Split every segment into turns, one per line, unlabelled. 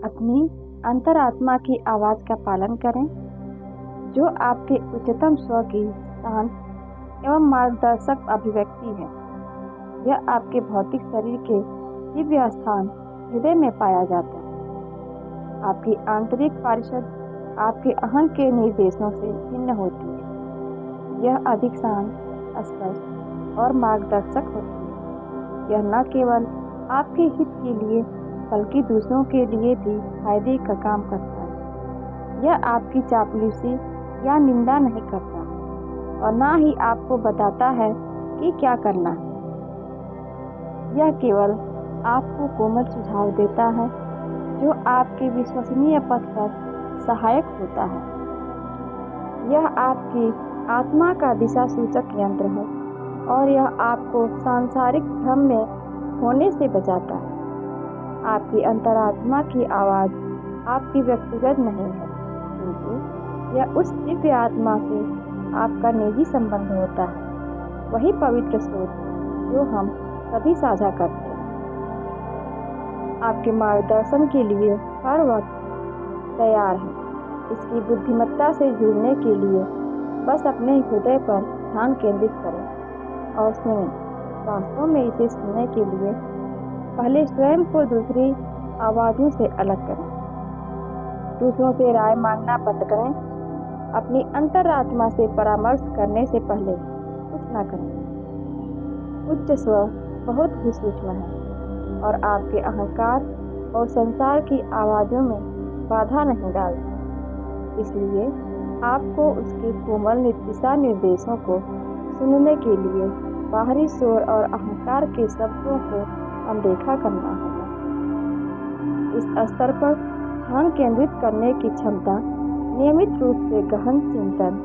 अपनी अंतरात्मा की आवाज़ का पालन करें, जो आपके उच्चतम स्व की शांत एवं मार्गदर्शक अभिव्यक्ति है। यह आपके भौतिक शरीर के दिव्य स्थान हृदय में पाया जाता है। आपकी आंतरिक परिषद आपके अहं के निर्देशों से भिन्न होती है। यह अधिक शांत, स्पष्ट और मार्गदर्शक होती है। यह न केवल आपके हित के लिए बल्कि दूसरों के लिए भी फायदे का काम करता है। यह आपकी चापलूसी या निंदा नहीं करता और न ही आपको बताता है कि क्या करना है। यह केवल आपको कोमल सुझाव देता है, जो आपके विश्वसनीय पथ पर सहायक होता है। यह आपकी आत्मा का दिशा सूचक यंत्र है और यह आपको सांसारिक भ्रम में होने से बचाता है। आपकी अंतरात्मा की आवाज़ आपकी व्यक्तिगत नहीं है, किंतु यह उस दिव्य आत्मा से आपका निजी संबंध होता है, वही पवित्र स्रोत जो हम सभी साझा करते हैं। आपके मार्गदर्शन के लिए हर वक्त तैयार है। इसकी बुद्धिमत्ता से जुड़ने के लिए बस अपने हृदय पर ध्यान केंद्रित करें और सुनें। वास्तव में इसे सुनने के लिए पहले स्वयं को दूसरी आवाज़ों से अलग करें। दूसरों से राय मांगना बंद करें। अपनी अंतरात्मा से परामर्श करने से पहले कुछ न करें। उच्च स्व बहुत ही सूक्ष्म है और आपके अहंकार और संसार की आवाज़ों में बाधा नहीं डालता। इसलिए आपको उसके कोमल दिशा निर्देशों को सुनने के लिए बाहरी शोर और अहंकार के शब्दों को अनदेखा करना होगा। इस स्तर पर ध्यान केंद्रित करने की क्षमता नियमित रूप से गहन चिंतन,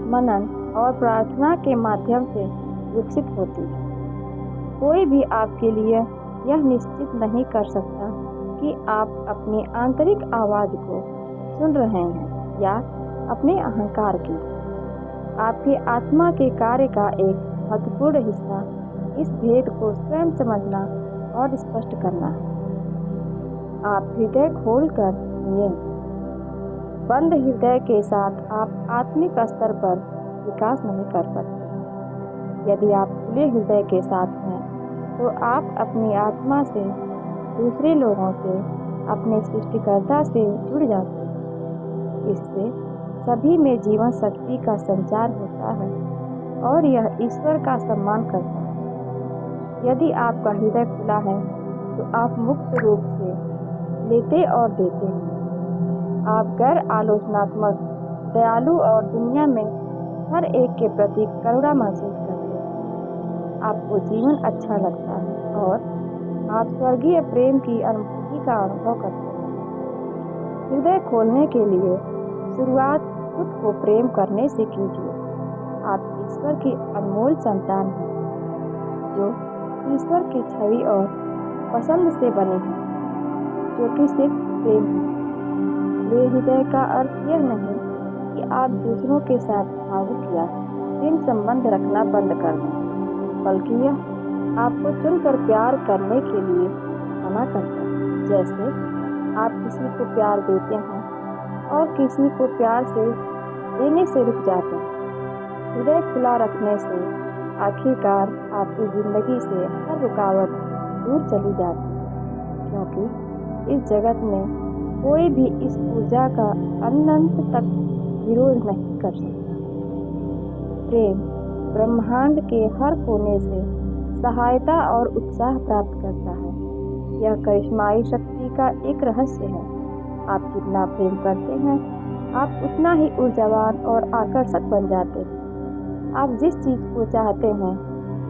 मनन और प्रार्थना के माध्यम से विकसित होती है। कोई भी आपके लिए यह निश्चित नहीं कर सकता कि आप अपनी आंतरिक आवाज़ को सुन रहे हैं या अपने अहंकार की। आपके आत्मा के कार्य का एक महत्वपूर्ण हिस्सा इस भेद को स्वयं समझना और स्पष्ट करना है। आप हृदय खोलकर सुनिए। बंद हृदय के साथ आप आत्मिक स्तर पर विकास नहीं कर सकते। यदि आप खुले हृदय के साथ हैं तो आप अपनी आत्मा से, दूसरे लोगों से, अपने सृष्टिकर्ता से जुड़ जाते हैं। इससे सभी में जीवन शक्ति का संचार होता है और यह ईश्वर का सम्मान करता है। यदि आपका हृदय खुला है तो आप मुक्त रूप से लेते और देते हैं। आप गैर आलोचनात्मक, दयालु और दुनिया में हर एक के प्रति करुणा महसूस करते हैं। आपको जीवन अच्छा लगता है और आप स्वर्गीय प्रेम की अनुभूति का अनुभव करते हैं। हृदय खोलने के लिए शुरुआत खुद को प्रेम करने से कीजिए। आप ईश्वर की अनमोल संतान हैं, जो ईश्वर की छवि और पसंद से बने हैं, जो कि सिर्फ प्रेम है। खुले हृदय का अर्थ यह नहीं कि आप दूसरों के साथ भावुक या प्रेम संबंध रखना बंद कर दें, बल्कि यह आपको चुनकर प्यार करने के लिए मना करता है। जैसे आप किसी को प्यार देते हैं और किसी को प्यार से देने से रुक जाते हैं। हृदय खुला रखने से आखिरकार आपकी ज़िंदगी से हर रुकावट दूर चली जाती है, क्योंकि इस जगत में कोई भी इस ऊर्जा का अनंत तक विरोध नहीं कर सकता। प्रेम ब्रह्मांड के हर कोने से सहायता और उत्साह प्राप्त करता है। यह करिश्माई शक्ति का एक रहस्य है। आप जितना प्रेम करते हैं, आप उतना ही ऊर्जावान और आकर्षक बन जाते हैं। आप जिस चीज़ को चाहते हैं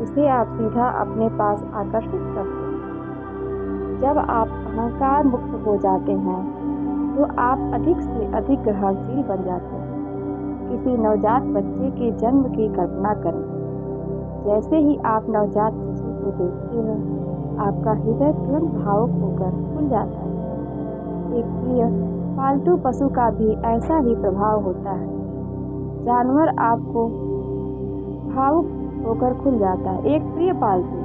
उसे आप सीधा अपने पास आकर्षित करते हैं। जब आप अहंकार मुक्त हो जाते हैं तो आप अधिक से अधिक ग्रहणशील बन जाते हैं। किसी नवजात बच्चे के जन्म की कल्पना करें। जैसे ही आप नवजात शिशु को देखते हैं, आपका हृदय तुरंत भावुक होकर खुल जाता है। एक प्रिय पालतू पशु का भी ऐसा ही प्रभाव होता है। जानवर आपको भावुक होकर खुल जाता है। एक प्रिय पालतू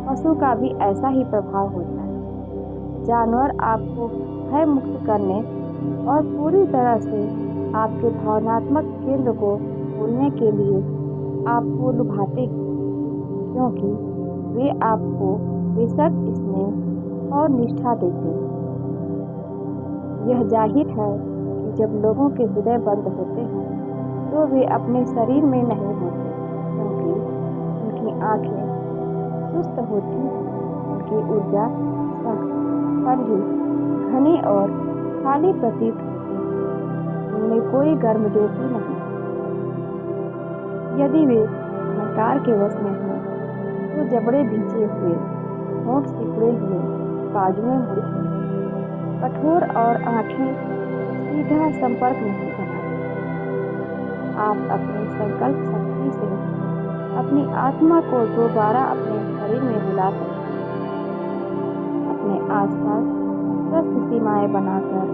पशु का भी ऐसा ही प्रभाव होता है। जानवर आपको भय मुक्त करने और पूरी तरह से आपके भावनात्मक केंद्र को खोलने के लिए आपको लुभाते हैं, क्योंकि वे आपको बेशक स्नेह और निष्ठा देते हैं। यह जाहिर है कि जब लोगों के हृदय बंद होते हैं तो वे अपने शरीर में नहीं होते, क्योंकि उनकी आंखें सुस्त होती हैं, उनकी ऊर्जा सख्त, ठंडी, घनी और खाली प्रतीत होती है। उनमें कोई गर्मजोशी नहीं। यदि वे अहंकार के वश में हैं तो जबड़े भींचे हुए, होंठ सिकुड़े हुए, बाजुएं मुड़ी हुई, कठोर और आंखें सीधा संपर्क नहीं बनाती। आप अपनी संकल्प शक्ति से अपनी आत्मा को दोबारा अपने शरीर में बुला सकते हैं। अपने आसपास स्वस्थ सीमाएं बनाकर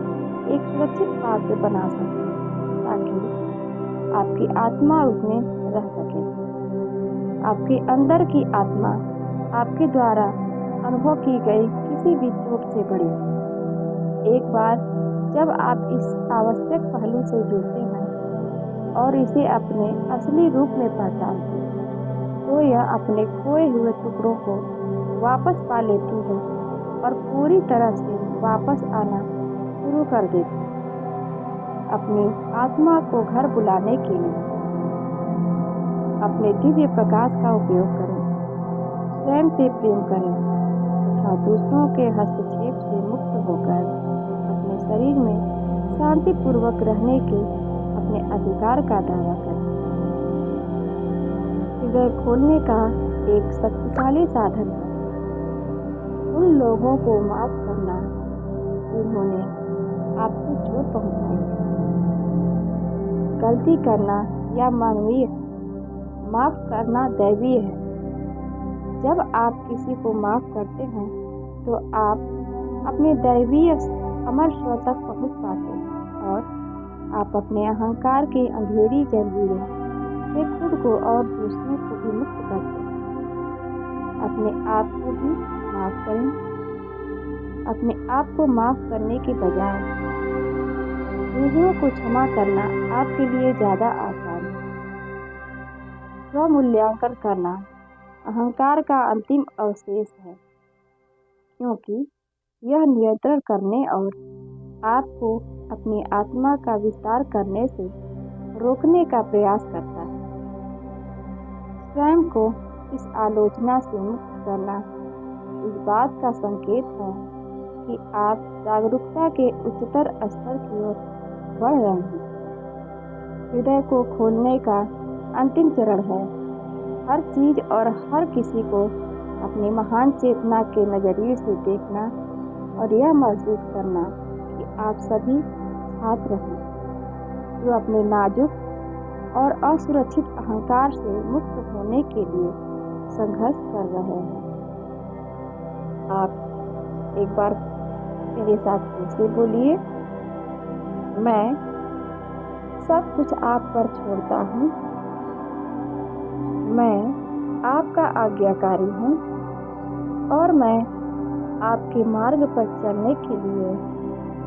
एक सुरक्षित पात्र बना सकते हैं, ताकि आपकी आत्मा उसमें रह सके। आपके अंदर की आत्मा आपके द्वारा अनुभव की गई किसी भी चोट से बड़ी है। एक बार जब आप इस आवश्यक पहलू से जुड़ते हैं और इसे अपने असली रूप में पहचानते हैं, तो यह अपने खोए हुए टुकड़ों को वापस पा लेती है और पूरी तरह से वापस आना शुरू कर देती है। अपनी आत्मा को घर बुलाने के लिए अपने दिव्य प्रकाश का उपयोग करें, स्वयं से प्रेम करें तथा दूसरों के हस्तक्षेप से मुक्त होकर अपने शरीर में शांतिपूर्वक रहने के अपने अधिकार का दावा करें। हृदय खोलने का एक शक्तिशाली साधन है उन लोगों को माफ करना जिन्होंने आपको चोट पहुंचाई है। गलती करना या मानवीय है, माफ करना दैवीय है। जब आप किसी को माफ करते हैं तो आप अपने दैवीय अमर स्व तक पहुंच पाते हैं और आप अपने अहंकार के अंधेरी जंजीरों से खुद को और दूसरों को भी मुक्त करते हैं। अपने आप को भी माफ करें। अपने आप को माफ करने के बजाय दूसरों को क्षमा करना आपके लिए ज़्यादा आसान है। स्वमूल्यांकन करना अहंकार का अंतिम अवशेष है, क्योंकि यह नियंत्रण करने और आपको अपनी आत्मा का विस्तार करने से रोकने का प्रयास करता है। स्वयं को इस आलोचना से मुक्त करना इस बात का संकेत है कि आप जागरूकता के उच्चतर स्तर की ओर बढ़ रहे हैं। हृदय को खोलने का अंतिम चरण है हर चीज और हर किसी को अपनी महान चेतना के नजरिए से देखना और यह महसूस करना कि आप सभी छात्र हैं जो अपने नाजुक और असुरक्षित अहंकार से मुक्त होने के लिए संघर्ष कर रहे हैं। आप एक बार मेरे साथ फिर से बोलिए, मैं सब कुछ आप पर छोड़ता हूँ। मैं आपका आज्ञाकारी हूँ और मैं आपके मार्ग पर चलने के लिए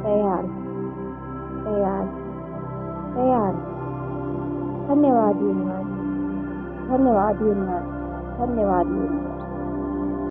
तैयार तैयार तैयार। धन्यवाद यूनिवर्स, धन्यवाद यूनिवर्स, धन्यवाद यूनिवर्स।